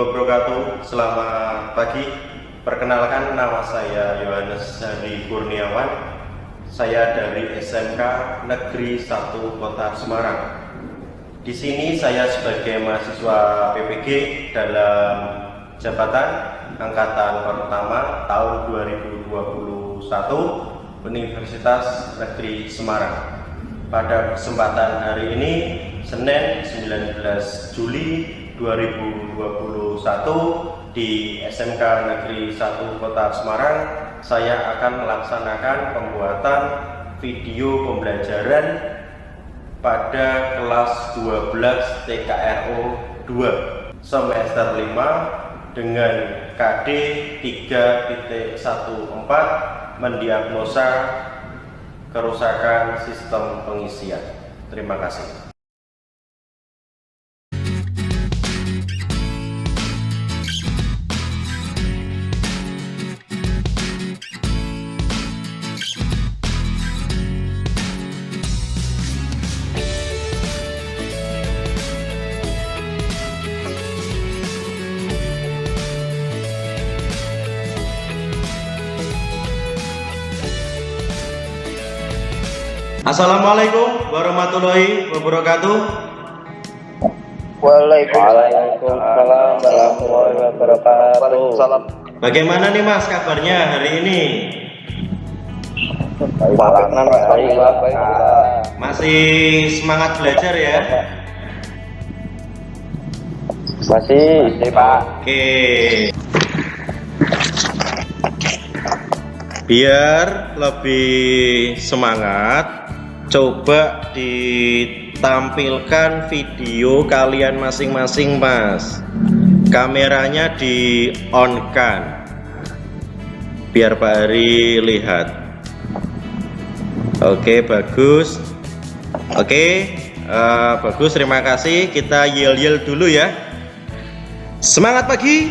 wabarakatuh. Selamat pagi. Perkenalkan, nama saya Yohanes Hari Kurniawan. Saya dari SMK Negeri 1 Kota Semarang. Di sini saya sebagai mahasiswa PPG dalam jabatan angkatan pertama tahun 2021 Universitas Negeri Semarang. Pada kesempatan hari ini, Senin 19 Juli 2021 di SMK Negeri 1 Kota Semarang, saya akan melaksanakan pembuatan video pembelajaran pada kelas 12 TKRO 2 semester 5 dengan KD 3.14 mendiagnosa kerusakan sistem pengisian. Terima kasih. Assalamualaikum warahmatullahi wabarakatuh. Waalaikumsalam warahmatullahi wabarakatuh. Bagaimana nih Mas kabarnya hari ini? Masih semangat belajar ya? Masih Pak. Oke. Biar lebih semangat, coba ditampilkan video kalian masing-masing Mas. Kameranya di on kan, biar Pak Ari lihat. Oke, bagus. Oke, bagus, terima kasih. Kita yel-yel dulu ya. Semangat pagi.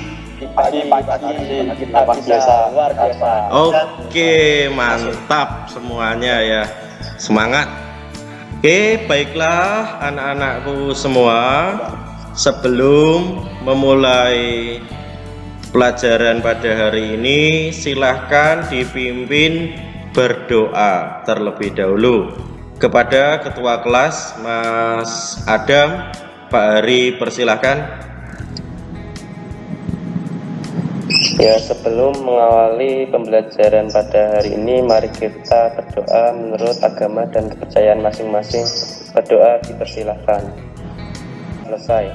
Oke, mantap semuanya ya. Semangat. Oke, baiklah anak-anakku semua, sebelum memulai pelajaran pada hari ini, silahkan dipimpin berdoa terlebih dahulu. Kepada ketua kelas Mas Adam, Pak Ari persilahkan. Ya, sebelum mengawali pembelajaran pada hari ini, mari kita berdoa menurut agama dan kepercayaan masing-masing. Berdoa dipersilahkan. Selesai.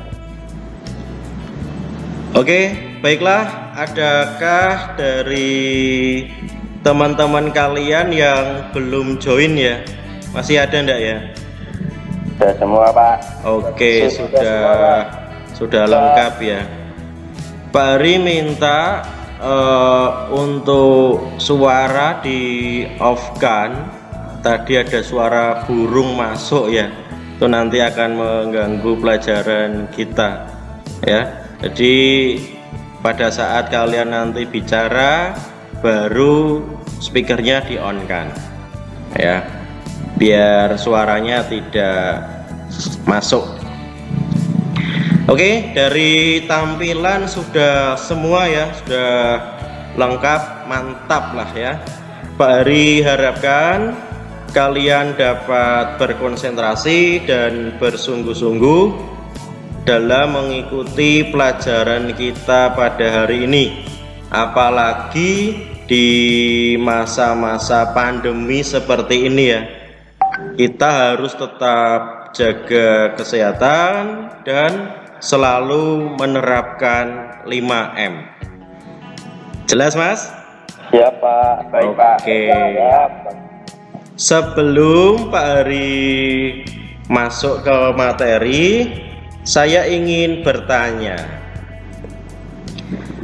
Oke, baiklah. Adakah dari teman-teman kalian yang belum join ya? Masih ada enggak ya? Sudah semua Pak. Oke, sudah lengkap ya. Pak Ari minta untuk suara di off kan. Tadi ada suara burung masuk ya, itu nanti akan mengganggu pelajaran kita ya. Jadi pada saat kalian nanti bicara, baru speakernya di on kan ya, biar suaranya tidak masuk. Oke, dari tampilan sudah semua ya, sudah lengkap, mantap lah ya. Pak Ari harapkan kalian dapat berkonsentrasi dan bersungguh-sungguh dalam mengikuti pelajaran kita pada hari ini. Apalagi di masa-masa pandemi seperti ini ya, kita harus tetap jaga kesehatan dan selalu menerapkan 5M. Jelas Mas? Siap Pak. Baik Pak. Oke. Sebelum Pak Ari masuk ke materi, saya ingin bertanya,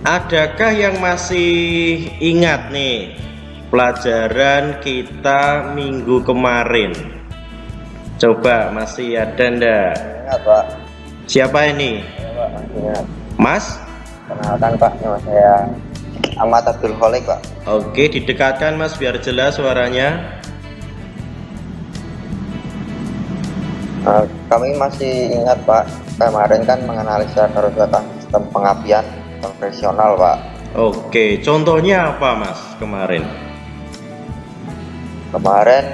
adakah yang masih ingat nih pelajaran kita minggu kemarin? Coba masih ada ndak? Ingat Pak. Siapa ini? Ingat. Mas? Kenalkan Pak, nama saya Ahmad Abdul Kholik Pak. Oke, didekatkan Mas biar jelas suaranya. Kami masih ingat Pak, kemarin kan menganalisa kerusakan sistem pengapian konvensional, Pak. Oke, contohnya apa Mas kemarin? Kemarin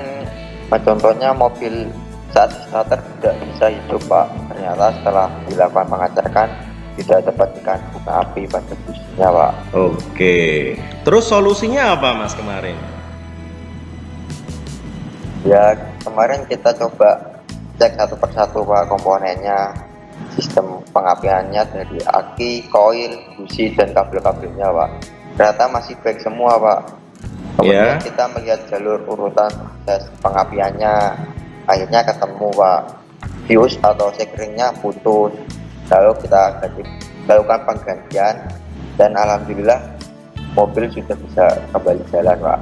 contohnya mobil saat starter tidak bisa hidup, Pak. Ternyata setelah dilakukan pengecekan tidak dapat diganggu api pada businya, Pak. Oke, terus solusinya apa Mas kemarin? Ya, kemarin kita coba cek satu persatu, Pak, komponennya, sistem pengapiannya dari aki, koil, busi, dan kabel-kabelnya, Pak. Ternyata masih baik semua, Pak. Kemudian kita melihat jalur urutan proses pengapiannya, akhirnya ketemu, Pak. Fuse atau sekringnya putus, lalu kita lakukan penggantian, dan alhamdulillah mobil sudah bisa kembali jalan, Pak.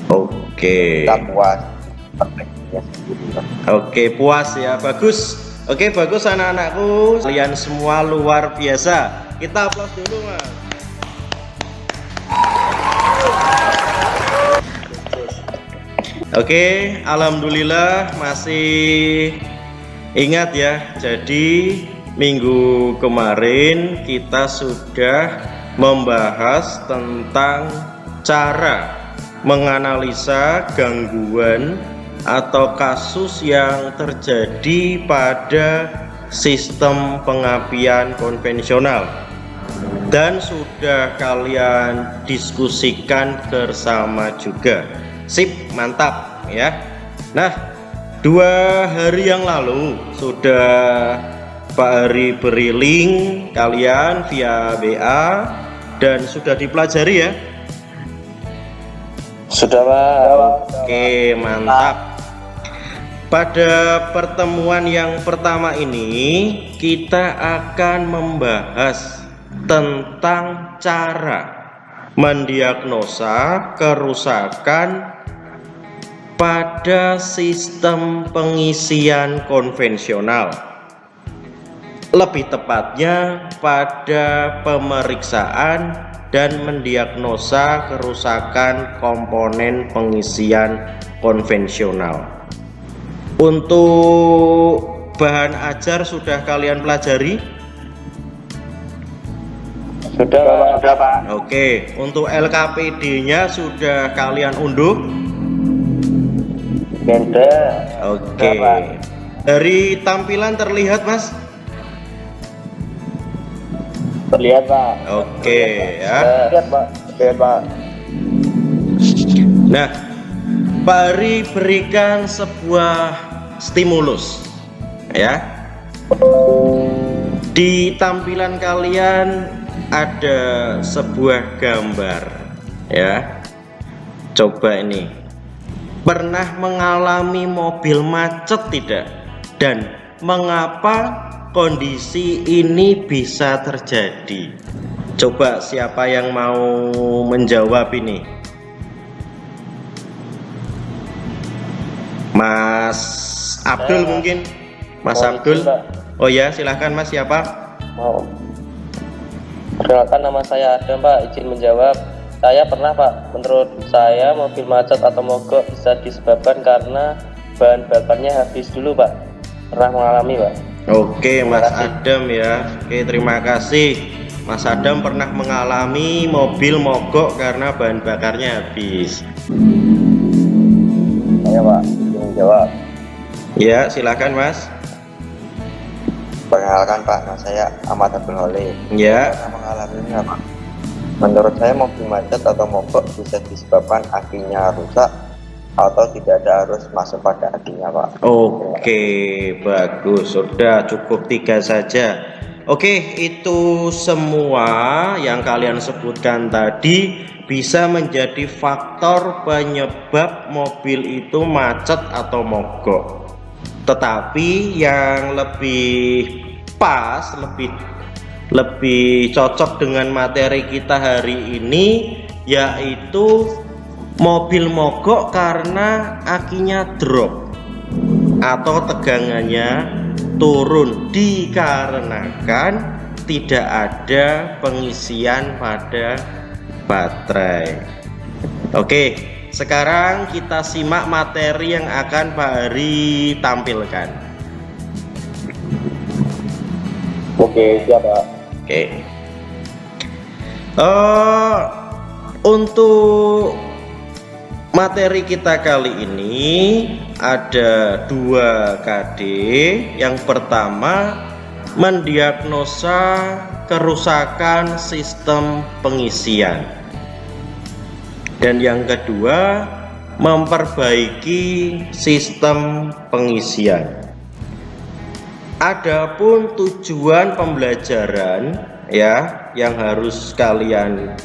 Oke. Kita puas. Sendiri, Pak. Oke, puas ya, bagus. Oke, bagus anak-anakku. Kalian semua luar biasa. Kita aplaus dulu, Mas. Oke, alhamdulillah masih ingat ya. Jadi minggu kemarin kita sudah membahas tentang cara menganalisa gangguan atau kasus yang terjadi pada sistem pengapian konvensional, dan sudah kalian diskusikan bersama juga. Sip, mantap ya. Nah, 2 hari yang lalu sudah Pak Hari beri link kalian via WA dan sudah dipelajari ya. Sudah, Pak. Oke, mantap. Pada pertemuan yang pertama ini kita akan membahas tentang cara mendiagnosa kerusakan pada sistem pengisian konvensional. Lebih tepatnya pada pemeriksaan dan mendiagnosa kerusakan komponen pengisian konvensional. Untuk bahan ajar sudah kalian pelajari? Sudah, Pak. Oke, untuk LKPD-nya sudah kalian unduh? Sudah. Oke. Dari tampilan terlihat, Mas? Terlihat, Pak. Oke, ya. Terlihat, Pak. Terlihat, Pak. Nah, Pak Ari berikan sebuah stimulus ya. Di tampilan kalian ada sebuah gambar ya. Coba ini, pernah mengalami mobil macet tidak? Dan mengapa kondisi ini bisa terjadi? Coba siapa yang mau menjawab ini? Mas Abdul mungkin? Mas Abdul? Oh ya, silahkan Mas, siapa? Mau. Perkenalkan, nama saya Adam, Pak. Izin menjawab. Saya pernah, Pak. Menurut saya mobil macet atau mogok bisa disebabkan karena bahan bakarnya habis dulu, Pak. Pernah mengalami, Pak. Oke, Mas Adam ya. Oke, terima kasih. Mas Adam pernah mengalami mobil mogok karena bahan bakarnya habis. Saya, Pak, izin menjawab. Ya, silakan Mas. Perkenalkan, Pak, nama saya Ahmad Abdul Holik. Ya. Pernah mengalaminya, Pak. Menurut saya mobil macet atau mogok bisa disebabkan akinya rusak atau tidak ada arus masuk pada akinya, Pak. Oke, bagus. Sudah cukup 3 saja. Oke, itu semua yang kalian sebutkan tadi bisa menjadi faktor penyebab mobil itu macet atau mogok. Tetapi yang lebih pas, lebih cocok dengan materi kita hari ini, yaitu mobil mogok karena akinya drop atau tegangannya turun dikarenakan tidak ada pengisian pada baterai. Oke, sekarang kita simak materi yang akan Pak Hari tampilkan. Oke, siap, Pak. Oke, Untuk materi kita kali ini ada 2 KD. Yang pertama, mendiagnosa kerusakan sistem pengisian, dan yang kedua, memperbaiki sistem pengisian. Adapun tujuan pembelajaran ya yang harus kalian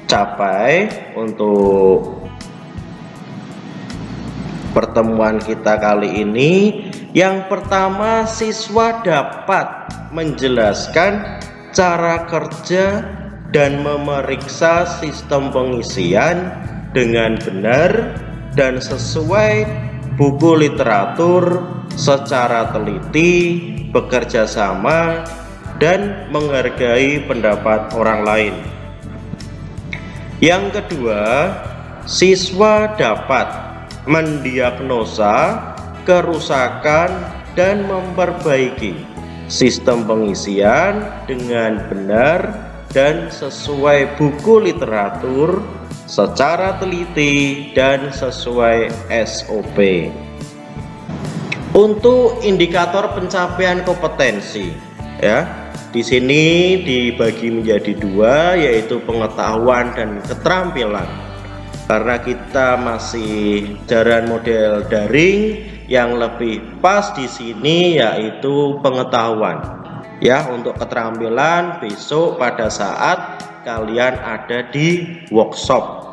capai untuk pertemuan kita kali ini, yang pertama, siswa dapat menjelaskan cara kerja dan memeriksa sistem pengisian dengan benar dan sesuai buku literatur secara teliti, bekerja sama, dan menghargai pendapat orang lain. Yang kedua, siswa dapat mendiagnosa kerusakan dan memperbaiki sistem pengisian dengan benar dan sesuai buku literatur secara teliti dan sesuai SOP. Untuk indikator pencapaian kompetensi ya, di sini dibagi menjadi 2, yaitu pengetahuan dan keterampilan. Karena kita masih jalan model daring, yang lebih pas di sini yaitu pengetahuan. Ya, untuk keterampilan besok pada saat kalian ada di workshop.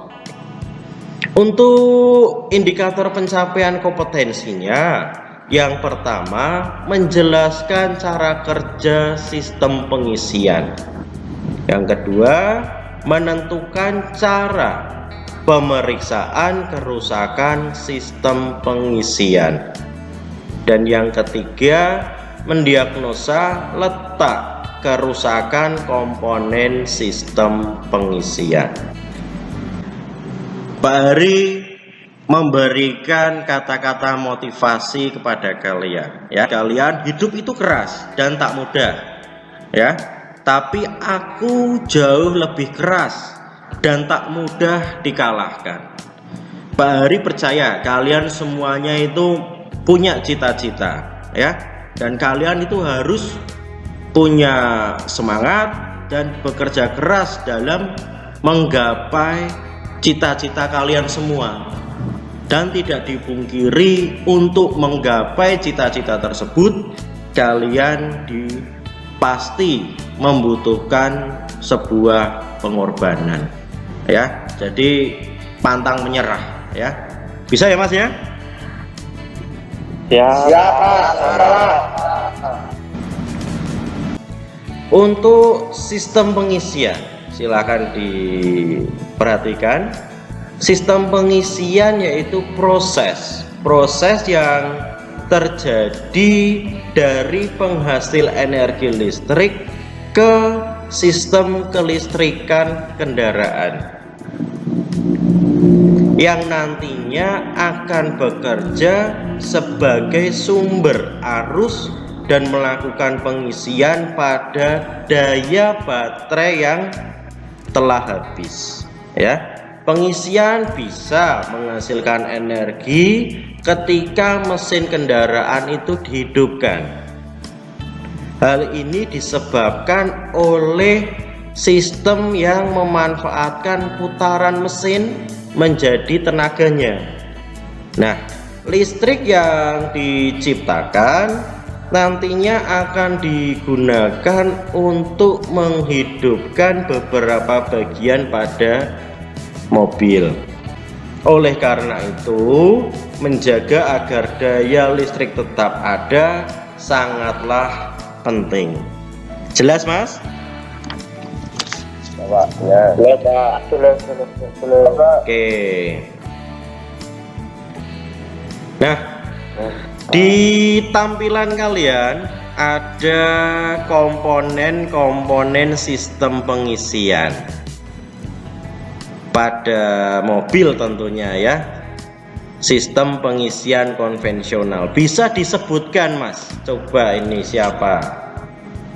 Untuk indikator pencapaian kompetensinya, yang pertama, menjelaskan cara kerja sistem pengisian. Yang kedua, menentukan cara pemeriksaan kerusakan sistem pengisian. Dan yang ketiga, mendiagnosa letak kerusakan komponen sistem pengisian. Pak Hari memberikan kata-kata motivasi kepada kalian ya. Kalian hidup itu keras dan tak mudah ya, tapi aku jauh lebih keras dan tak mudah dikalahkan. Pak Hari percaya kalian semuanya itu punya cita-cita ya, dan kalian itu harus punya semangat dan bekerja keras dalam menggapai cita-cita kalian semua. Dan tidak dipungkiri, untuk menggapai cita-cita tersebut kalian pasti membutuhkan sebuah pengorbanan ya. Jadi pantang menyerah ya. Bisa ya Mas ya? Siap. Untuk sistem pengisian, silakan diperhatikan. Sistem pengisian yaitu proses yang terjadi dari penghasil energi listrik ke sistem kelistrikan kendaraan, yang nantinya akan bekerja sebagai sumber arus dan melakukan pengisian pada daya baterai yang telah habis ya. Pengisian bisa menghasilkan energi ketika mesin kendaraan itu dihidupkan. Hal ini disebabkan oleh sistem yang memanfaatkan putaran mesin menjadi tenaganya. Nah, listrik yang diciptakan nantinya akan digunakan untuk menghidupkan beberapa bagian pada mobil. Oleh karena itu, menjaga agar daya listrik tetap ada sangatlah penting. Jelas Mas? Ya. Oke. Nah, di tampilan kalian ada komponen-komponen sistem pengisian pada mobil tentunya ya. Sistem pengisian konvensional bisa disebutkan Mas, coba ini siapa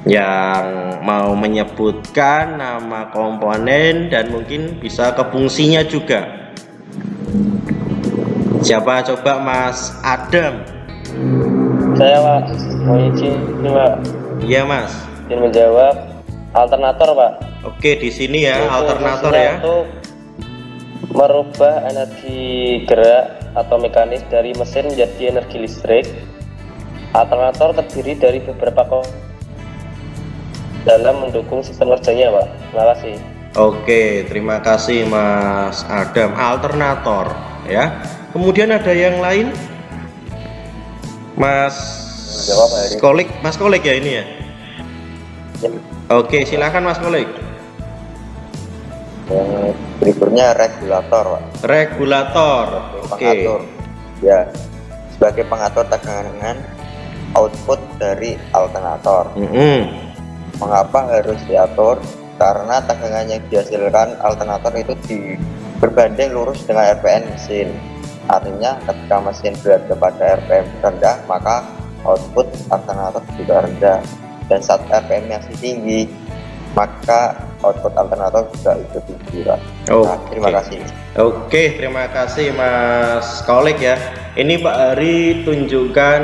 yang mau menyebutkan nama komponen dan mungkin bisa ke fungsinya juga. Siapa? Coba Mas Adam. Saya Pak, mau izin Pak. Iya Mas. Izin menjawab. Alternator Pak. Oke, di sini ya, Itu alternator fungsinya ya. Untuk merubah energi gerak atau mekanis dari mesin menjadi energi listrik. Alternator terdiri dari beberapa komponen dalam mendukung sistem kerjanya Pak. Terima kasih. Oke, terima kasih Mas Adam. Alternator ya. Kemudian ada yang lain? Mas Jawab, Pak Heri. Kolik, Mas Kolik ya ini ya. Ya. Oke, silakan Mas Kolik. Yang berikutnya regulator, Pak. Regulator. Oke. Pengatur. Ya, sebagai pengatur tegangan output dari alternator. Mengapa harus diatur? Karena tegangan yang dihasilkan alternator itu berbanding lurus dengan RPM mesin. Artinya ketika mesin berada pada RPM rendah, maka output alternator juga rendah. Dan saat RPM masih tinggi, maka output alternator juga ikut tinggi, Pak. Nah, terima kasih. Oke, terima kasih Mas Kolik ya. Ini Pak Hari tunjukkan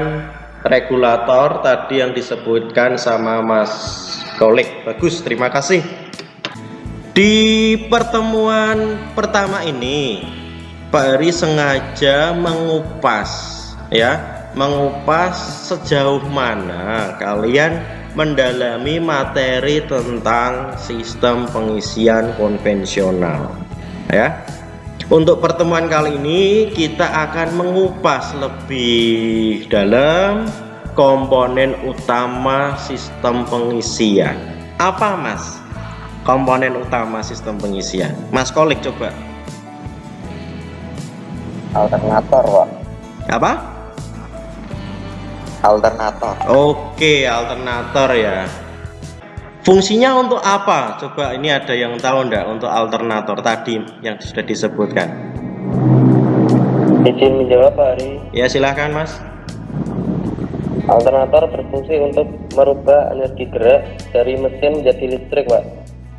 regulator tadi yang disebutkan sama Mas Kolik. Bagus, terima kasih. Di pertemuan pertama ini Pak Hari sengaja mengupas sejauh mana kalian mendalami materi tentang sistem pengisian konvensional ya. Untuk pertemuan kali ini kita akan mengupas lebih dalam komponen utama sistem pengisian. Apa Mas komponen utama sistem pengisian? Mas Kolik coba. Alternator, Pak. Apa? Alternator. Oke, alternator ya. Fungsinya untuk apa? Coba ini ada yang tahu enggak untuk alternator tadi yang sudah disebutkan? Izin menjawab Pak Hari. Ya silahkan Mas. Alternator berfungsi untuk merubah energi gerak dari mesin menjadi listrik Pak.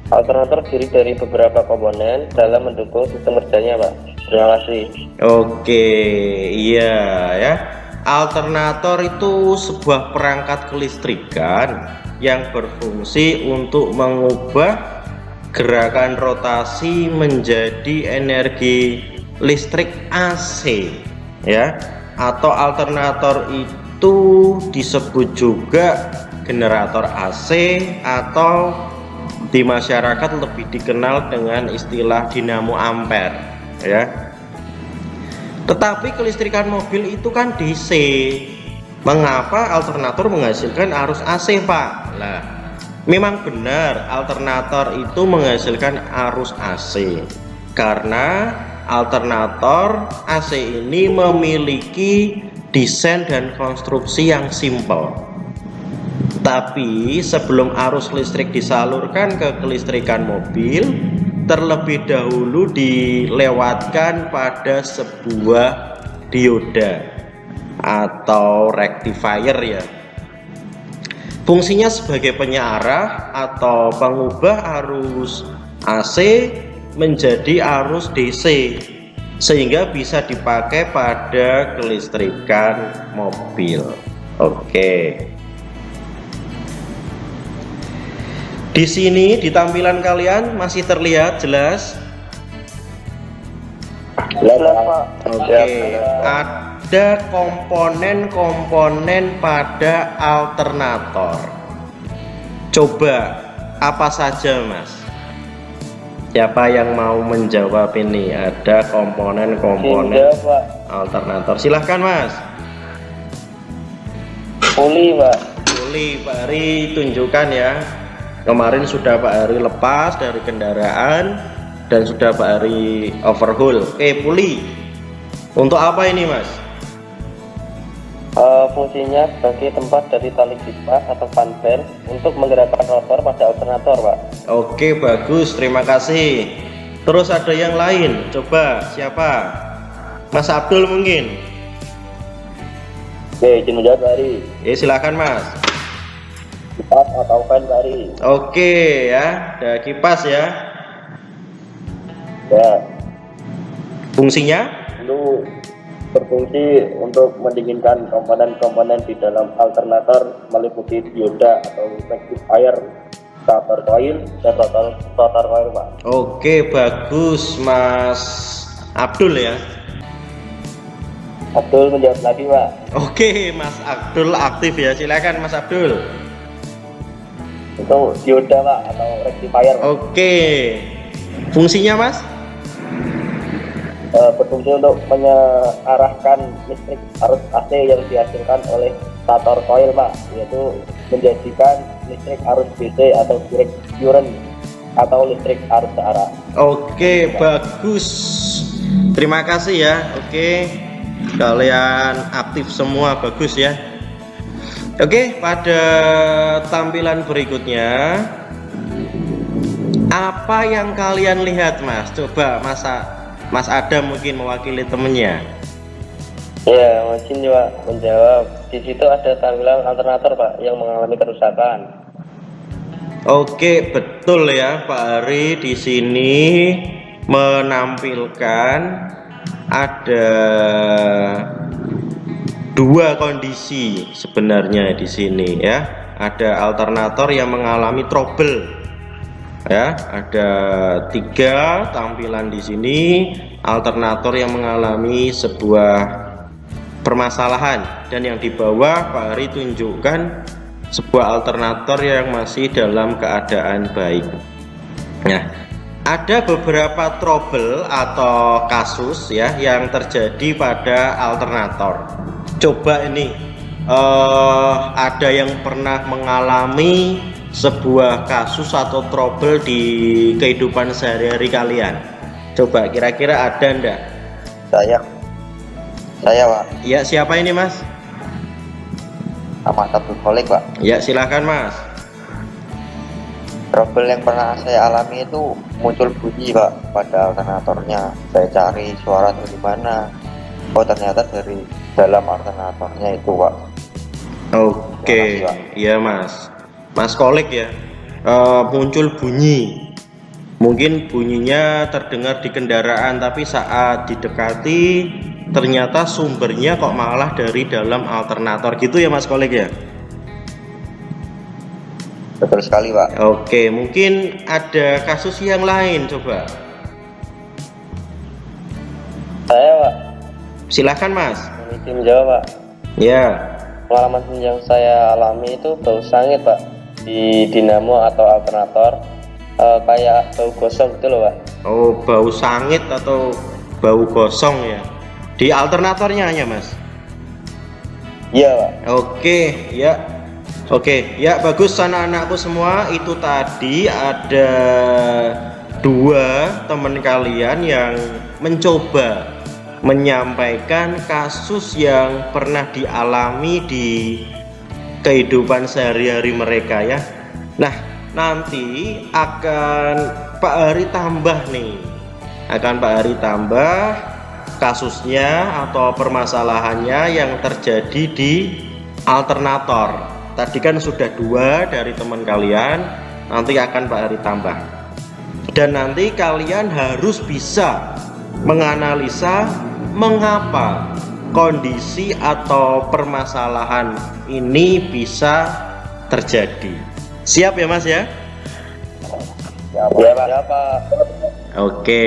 Alternator terdiri dari beberapa komponen dalam mendukung sistem kerjanya Pak. Terima kasih. Oke, iya ya. Alternator itu sebuah perangkat kelistrikan yang berfungsi untuk mengubah gerakan rotasi menjadi energi listrik AC ya. Atau alternator itu disebut juga generator AC atau di masyarakat lebih dikenal dengan istilah dinamo ampere ya. Tetapi kelistrikan mobil itu kan DC. Mengapa alternator menghasilkan arus AC, Pak? Nah, memang benar alternator itu menghasilkan arus AC karena alternator AC ini memiliki desain dan konstruksi yang simpel. Tapi sebelum arus listrik disalurkan ke kelistrikan mobil, terlebih dahulu dilewatkan pada sebuah dioda atau rectifier ya. Fungsinya sebagai penyarah atau pengubah arus AC menjadi arus DC sehingga bisa dipakai pada kelistrikan mobil. Oke. Di sini di tampilan kalian masih terlihat jelas? Jelas Pak. Oke. Ada komponen-komponen pada alternator. Coba apa saja Mas? Siapa yang mau menjawab ini? Ada komponen-komponen alternator. Silahkan Mas. Puli Pak. Puli, Pak Ari tunjukkan ya. Kemarin sudah Pak Ari lepas dari kendaraan dan sudah Pak Ari overhaul. Oke, puli. Untuk apa ini Mas? Fungsinya sebagai tempat dari tali pipa atau fan belt untuk menggerakkan rotor pada alternator Pak. Oke, bagus, terima kasih. Terus ada yang lain, coba siapa? Mas Abdul mungkin? Oke, izin menjawab Pak Ari. Silakan Mas. kipas atau fan tadi. Oke ya, ada kipas ya. Ya, Fungsinya? itu berfungsi untuk mendinginkan komponen-komponen di dalam alternator meliputi dioda atau rectifier, starter coil, dan rotor coil, Pak. Oke, bagus Mas Abdul ya. Abdul menjawab lagi, Pak. Oke, Mas Abdul aktif ya. Silakan Mas Abdul. Itu dioda, Pak, atau rectifier. Oke. Fungsinya Mas? Berfungsi untuk mengarahkan listrik arus AC yang dihasilkan oleh stator coil, Pak, yaitu menjadikan listrik arus DC atau direct current atau listrik arus searah. Oke, bagus. Terima kasih ya. Oke. Kalian aktif semua, bagus ya. Oke, pada tampilan berikutnya apa yang kalian lihat Mas? Coba Mas Adam mungkin mewakili temennya. Ya, mungkin juga menjawab. Di situ ada tampilan alternator, Pak, yang mengalami kerusakan. Oke, betul ya Pak Ari, di sini menampilkan ada dua kondisi sebenarnya di sini ya. Ada alternator yang mengalami trouble. Ya, ada 3 tampilan di sini alternator yang mengalami sebuah permasalahan, dan yang di bawah Pak Ari tunjukkan sebuah alternator yang masih dalam keadaan baik. Nah, ada beberapa trouble atau kasus ya yang terjadi pada alternator. Coba ini ada yang pernah mengalami sebuah kasus atau trouble di kehidupan sehari-hari kalian? Coba kira-kira ada ndak? Saya Pak, Ya, siapa ini Mas? Ahmad Abdul Kholik, Pak. Ya, silahkan Mas. Trouble yang pernah saya alami itu muncul bunyi, Pak, pada alternatornya. Saya cari suara itu di mana. Oh, ternyata dari dalam alternatornya itu, Pak. Oke, Makasih, Pak. iya Mas. Mas Kolik ya, muncul bunyi. Mungkin bunyinya terdengar di kendaraan, tapi saat didekati ternyata sumbernya kok malah dari dalam alternator gitu ya Mas Kolik ya. Betul sekali, Pak. Oke, mungkin ada kasus yang lain, coba. Saya, Pak, Silahkan Mas. memiliki menjawab, Pak. Ya. Pengalaman yang saya alami itu bau sangit, Pak, di dinamo atau alternator, kayak bau gosong gitu loh, Pak. Oh, bau sangit atau bau gosong ya. Di alternatornya hanya Mas. Iya, Pak. Oke, ya. Oke, ya bagus anak-anakku semua. Itu tadi ada 2 teman kalian yang mencoba menyampaikan kasus yang pernah dialami di kehidupan sehari-hari mereka ya. Nah, nanti akan Pak Ari tambah nih. Akan Pak Ari tambah kasusnya atau permasalahannya yang terjadi di alternator. Tadi kan sudah 2 dari teman kalian, nanti akan Pak Ari tambah. Dan nanti kalian harus bisa menganalisa mengapa kondisi atau permasalahan ini bisa terjadi. Siap ya Mas ya? Ya, Pak. Oke.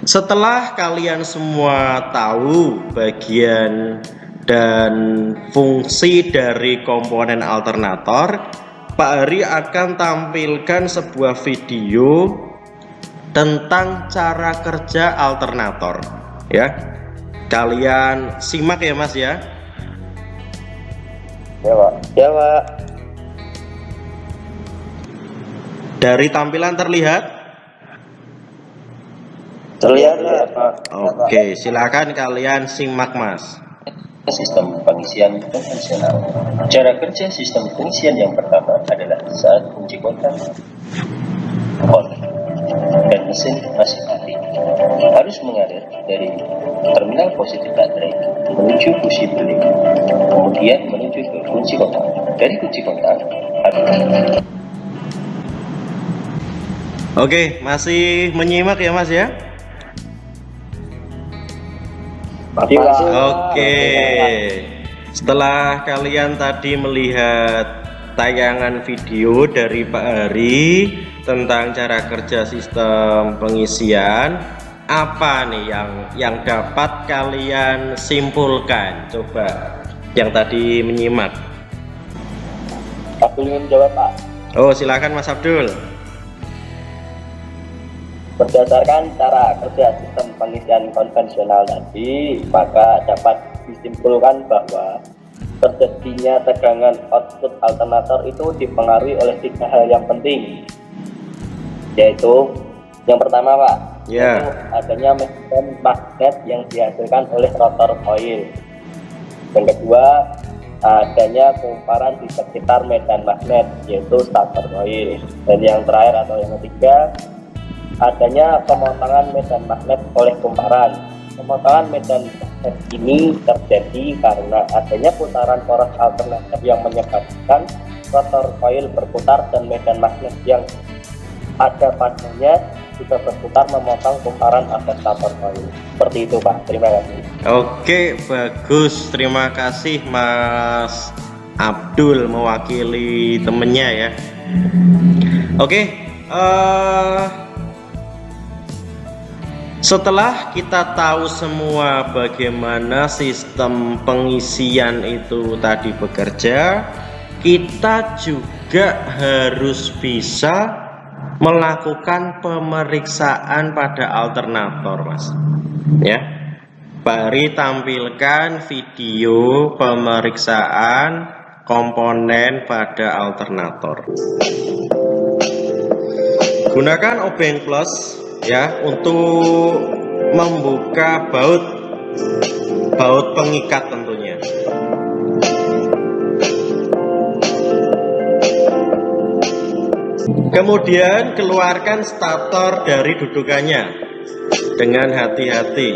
Setelah kalian semua tahu bagian dan fungsi dari komponen alternator, Pak Ari akan tampilkan sebuah video tentang cara kerja alternator ya. Kalian simak ya Mas ya. Ya, Pak. Ya, Pak. Dari tampilan terlihat? Terlihat, Pak. Oke, silakan kalian simak Mas. Sistem pengisian konvensional. Cara kerja sistem pengisian yang pertama adalah saat kunci kontak on dan mesin masih aktif, harus mengalir dari terminal positif baterai menuju busi beling, kemudian menuju ke kunci kontak. dari kunci kontak. Oke, masih menyimak ya Mas ya? Masih, Pak. Oke. Setelah kalian tadi melihat tayangan video dari Pak Hari tentang cara kerja sistem pengisian, apa nih yang dapat kalian simpulkan? Coba yang tadi menyimak. Abdul ingin jawab, Pak. Oh, silakan Mas Abdul. Berdasarkan cara kerja sistem pengisian konvensional tadi, maka dapat disimpulkan bahwa terjadinya tegangan output alternator itu dipengaruhi oleh 3 hal yang penting, yaitu yang pertama, Pak, Ya. yaitu adanya medan magnet yang dihasilkan oleh rotor coil. Yang kedua, adanya kumparan di sekitar medan magnet, yaitu starter coil. Dan yang terakhir atau yang ketiga, adanya pemotongan medan magnet oleh kumparan. Pemotongan medan magnet ini terjadi karena adanya putaran poros alternatif yang menyebabkan rotor coil berputar dan medan magnet yang ada padanya juga berputar memotong kumparan atau starter coil. Seperti itu, Pak. Terima kasih. Oke, bagus. Terima kasih Mas Abdul mewakili temennya ya. Oke, setelah kita tahu semua bagaimana sistem pengisian itu tadi bekerja, kita juga harus bisa melakukan pemeriksaan pada alternator, Mas. Ya, Pak Ari tampilkan video pemeriksaan komponen pada alternator. Gunakan obeng plus ya untuk membuka baut pengikat tentunya. Kemudian keluarkan stator dari dudukannya dengan hati-hati.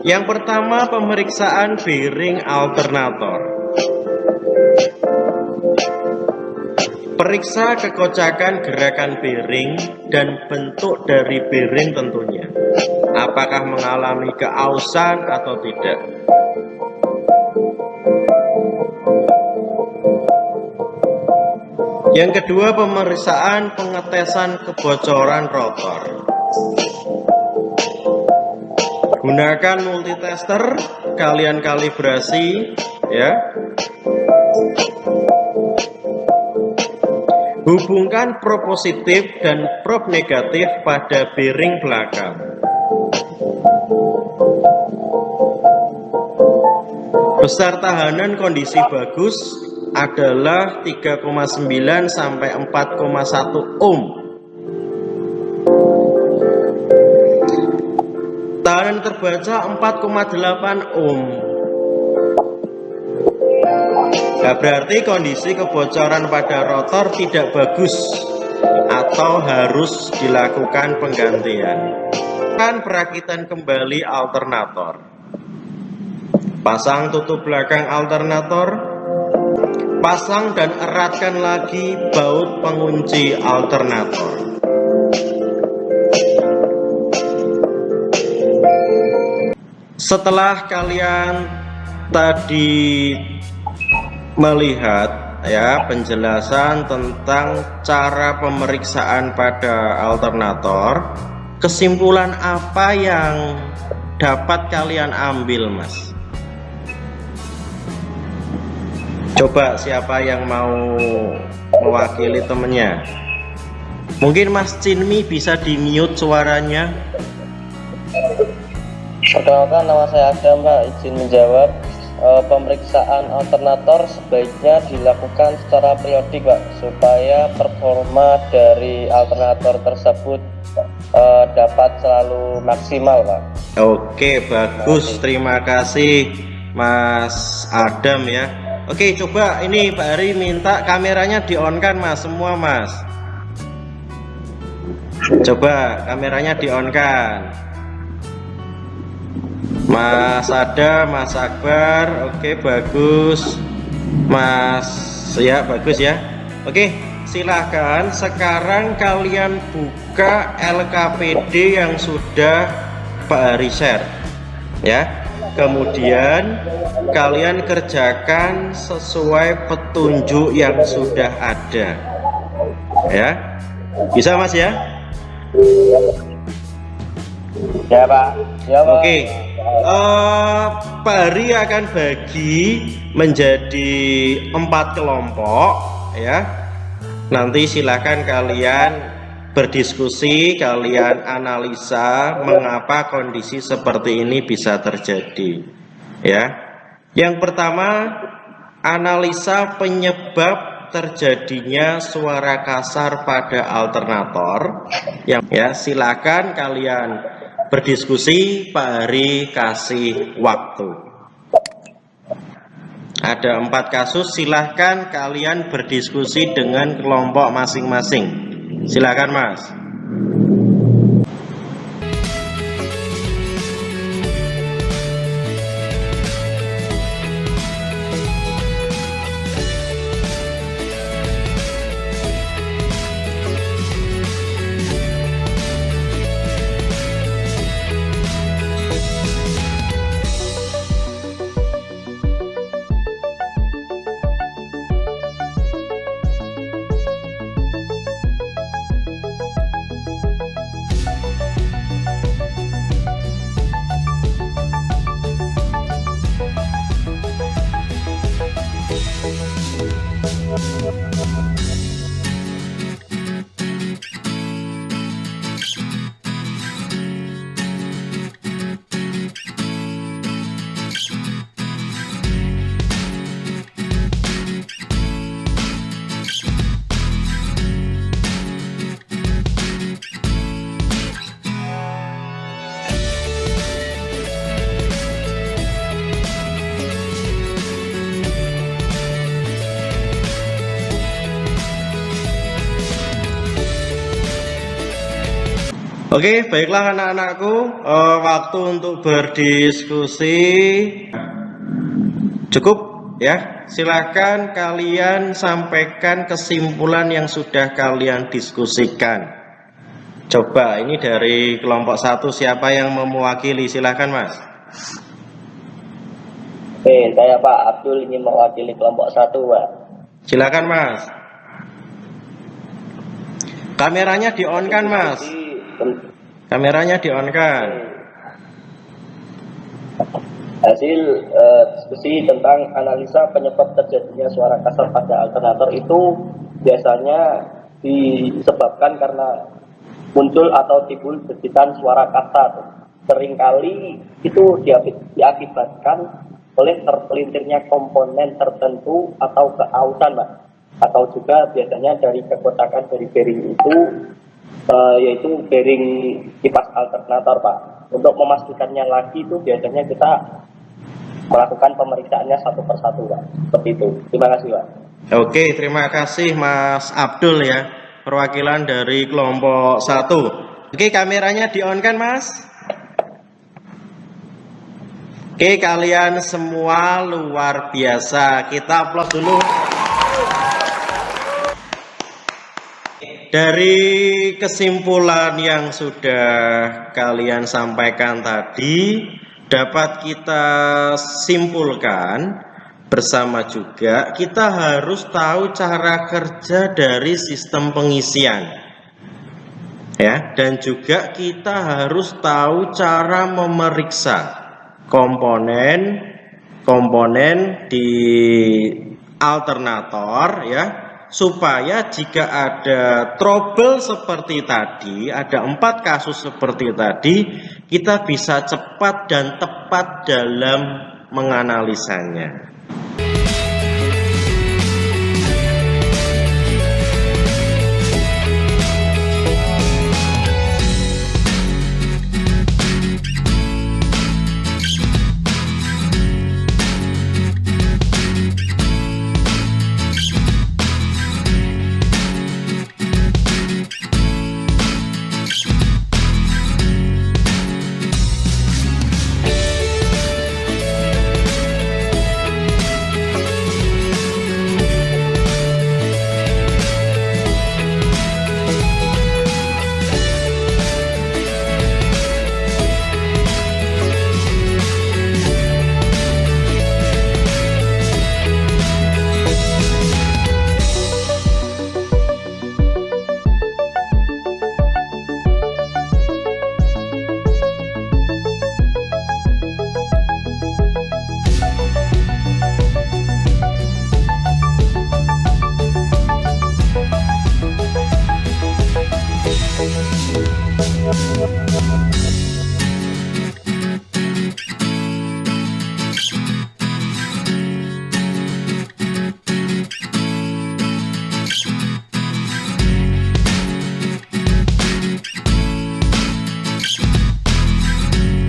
Yang pertama, pemeriksaan bearing alternator. Periksa kekocakan gerakan bearing dan bentuk dari bearing tentunya. Apakah mengalami keausan atau tidak. Yang kedua, pemeriksaan pengetesan kebocoran rotor. Gunakan multitester, kalian kalibrasi ya. Hubungkan probe positif dan probe negatif pada bearing belakang. Besar tahanan kondisi bagus adalah 3,9 sampai 4,1 ohm. Tahanan terbaca 4,8 ohm. Nah, berarti kondisi kebocoran pada rotor tidak bagus atau harus dilakukan penggantian. Perakitan kembali alternator. Pasang tutup belakang alternator. Pasang dan eratkan lagi baut pengunci alternator. Setelah kalian tadi melihat ya penjelasan tentang cara pemeriksaan pada alternator, kesimpulan apa yang dapat kalian ambil, Mas? Coba siapa yang mau mewakili temennya? Mungkin Mas Cinmi bisa di-mute suaranya. Perkenalkan, nama saya Adam, Pak. Izin menjawab. Pemeriksaan alternator sebaiknya dilakukan secara periodik, Pak, supaya performa dari alternator tersebut dapat selalu maksimal, Pak. Oke, bagus. Terima kasih Mas Adam ya. Oke, coba ini Pak Ari minta kameranya di-on kan, Mas, semua, Mas. Coba kameranya di-on-kan. Mas Adam, Mas Akbar, oke bagus. Mas, ya bagus ya. Oke, silahkan sekarang kalian buka LKPD yang sudah Pak Hari share ya. Kemudian kalian kerjakan sesuai petunjuk yang sudah ada ya. Bisa Mas ya? Ya Pak. Ya Pak. Oke. Pak Hari akan bagi menjadi 4 kelompok ya. Nanti silakan kalian berdiskusi, kalian analisa mengapa kondisi seperti ini bisa terjadi ya. Yang pertama, analisa penyebab terjadinya suara kasar pada alternator. Ya, silakan kalian berdiskusi, Pak Hari kasih waktu. Ada 4 kasus, silahkan kalian berdiskusi dengan kelompok masing-masing. Silakan Mas. Oke, baiklah anak-anakku, waktu untuk berdiskusi cukup ya. Silakan kalian sampaikan kesimpulan yang sudah kalian diskusikan. Coba ini dari kelompok 1 siapa yang mewakili? Silakan Mas. Oke, saya Pak Abdul ingin mewakili kelompok 1 Pak. Silakan Mas. Kameranya di-on kan Mas? Kameranya di-on-kan. Hasil diskusi tentang analisa penyebab terjadinya suara kasar pada alternator itu biasanya disebabkan karena muncul atau timbul degitan suara kasar. Seringkali itu diakibatkan oleh terpelintirnya komponen tertentu atau keautan, Pak. Atau juga biasanya dari kekotakan dari bearing itu, yaitu bearing kipas alternator, Pak. Untuk memastikannya lagi itu biasanya kita melakukan pemeriksaannya satu persatu, Pak. Seperti itu. Terima kasih, Pak. Oke, terima kasih Mas Abdul ya, perwakilan dari kelompok 1. Oke, kameranya di-on kan Mas? Oke, kalian semua luar biasa. Kita aplaus dulu. Dari kesimpulan yang sudah kalian sampaikan tadi, dapat kita simpulkan bersama juga, kita harus tahu cara kerja dari sistem pengisian. Ya, dan juga kita harus tahu cara memeriksa komponen di alternator ya, supaya jika ada trouble seperti tadi, ada 4 kasus seperti tadi, kita bisa cepat dan tepat dalam menganalisanya.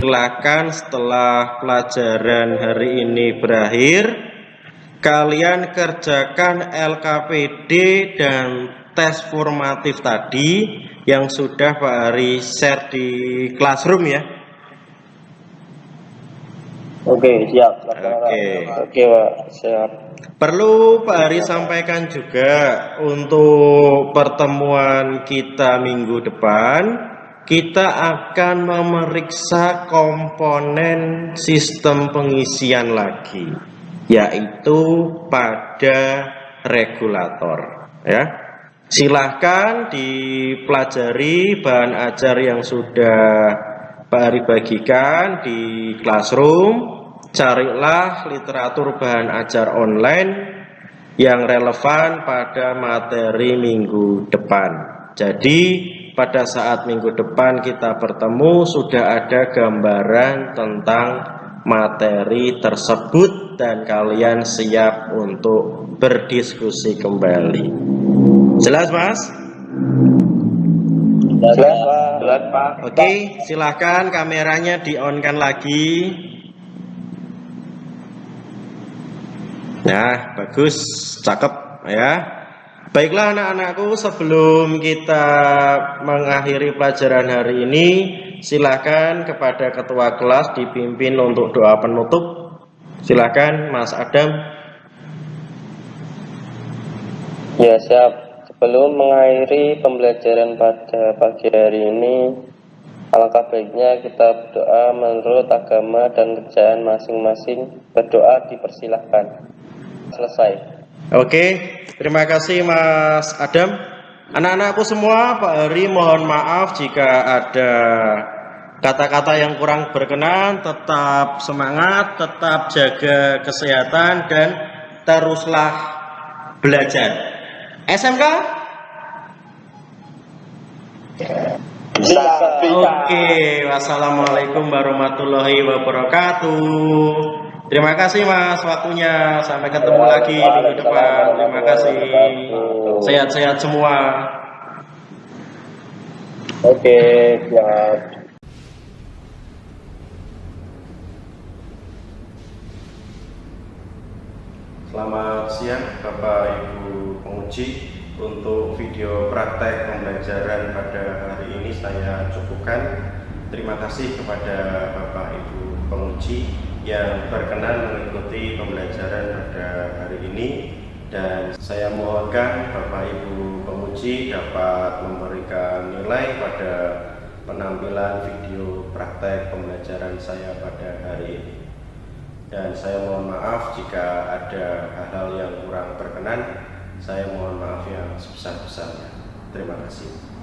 silakan setelah pelajaran hari ini berakhir, kalian kerjakan LKPD dan tes formatif tadi yang sudah Pak Ari share di Classroom ya. Oke, siap. Oke. Pak, siap. Perlu Pak Ari sampaikan juga untuk pertemuan kita minggu depan, kita akan memeriksa komponen sistem pengisian lagi, yaitu pada regulator ya. Silahkan dipelajari bahan ajar yang sudah Pak Ari bagikan di Classroom. Carilah literatur bahan ajar online yang relevan pada materi minggu depan. Jadi pada saat minggu depan kita bertemu sudah ada gambaran tentang materi tersebut dan kalian siap untuk berdiskusi kembali. Jelas Mas? Jelas Pak. Oke, silahkan kameranya di-on-kan lagi. Nah, bagus, cakep ya. Baiklah anak-anakku, sebelum kita mengakhiri pelajaran hari ini, silakan kepada ketua kelas dipimpin untuk doa penutup. Silakan Mas Adam. Ya, siap. Sebelum mengakhiri pembelajaran pada pagi hari ini, alangkah baiknya kita berdoa menurut agama dan kerjaan masing-masing. Berdoa dipersilahkan. Selesai. Oke, terima kasih Mas Adam. Anak-anakku semua, Pak Ari mohon maaf jika ada kata-kata yang kurang berkenan. Tetap semangat, tetap jaga kesehatan dan teruslah belajar. SMK? Oke, wassalamualaikum warahmatullahi wabarakatuh. Terima kasih Mas waktunya. Sampai ketemu lagi minggu depan. Terima kasih. Sehat-sehat semua. Oke, siap. Selamat siang Bapak Ibu penguji. Untuk video praktek pembelajaran pada hari ini saya cukupkan. Terima kasih kepada Bapak Ibu penguji yang berkenan mengikuti pembelajaran pada hari ini, dan saya mohonkan Bapak Ibu penguji dapat memberikan nilai pada penampilan video praktek pembelajaran saya pada hari ini. Dan saya mohon maaf jika ada hal-hal yang kurang berkenan. Saya mohon maaf yang sebesar-besarnya. Terima kasih.